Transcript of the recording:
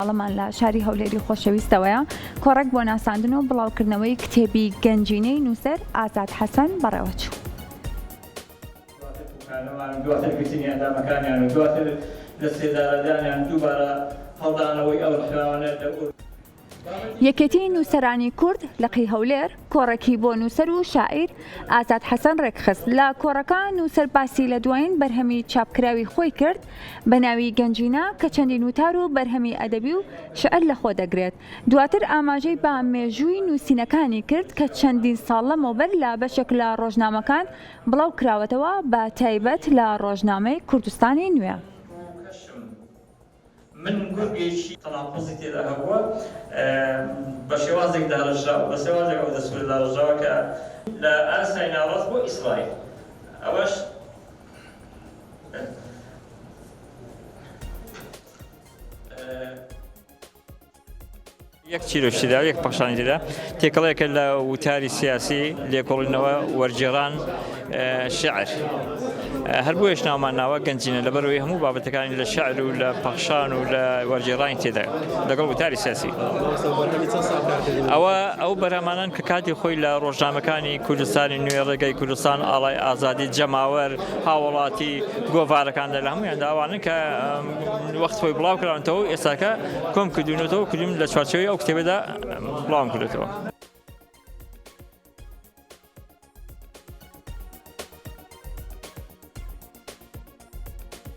ساڵەمان لە شاری هەولێری خۆشەویستەوەیە کۆڕێک بۆ ناساندن و بڵاوکردنەوەی کتێبی گەنجینەی نووسەر ئازاد حەسەن بەڕێوەچوو. دواتر گرتنی ئەندامەکانیان و دواتر دەستێدارەدانیان دووبارە هەڵدانەوەی ئەو ڕێکخراوانە یەکێتی نووسەرانی کورد لە قی هەولێر کۆڕێکی بۆ نووسەر و شاعیر ئازاد حەسەن ڕێکخست. لە کۆڕەکە نووسەر باسی لە دوایین بەرهەمی چاپکراوی خۆی کرد بە ناوی گەنجینە کە چەندین وتار و بەرهەمی ئەدەبی و شعر لەخۆ دەگرێت. دواتر ئاماژەی بە مێژووی نووسینەکانی کرد کە چەندین ساڵ لەمەوبەر لە بەشێک لە ڕۆژنامەکان بڵاو کراوەتەوە بە تایبەت لە ڕۆژنامەی کوردستانی نوێ. من گورگێکی تەناقوزی تێدا هەبووە بە شێوازێک داڕژاوە بە شێوازێک ئەو دەسوور داڕژاوە کە لە ئاسای ناڕاست بۆ ئیسرائیل ئەوەش یەک چیرۆشتیدا یەک پەخشانی تێدا تێکەڵەیەکە لە وتاری سیاسی لێکۆڵینەوە وەرجێڕان شعر هەر بۆ هێشناومان ناوە گەنجینە لەبەرەوەی هەموو بابەتەکانی لە شعر و لە پەخشان و لە وەرجێڕانی تێدا لەگەڵ وتاری سیاسی ئەو بەرهەمانان کە کاتی خۆی لە ڕۆژنامەکانی کوردستانی نوێ ڕێگەی کوردستان ئاڵای ئازادی جەماوەر هاوڵاتی گۆڤارەکاندا لە هەمویاندا ئەوانن کە وەخت خۆی بڵاو کراونەتەوە ئێستاکە کۆم کردوونەتەوە کردوم لە چوارچەوەی ئەو کتێبەدا بڵاوم کردێتەوە.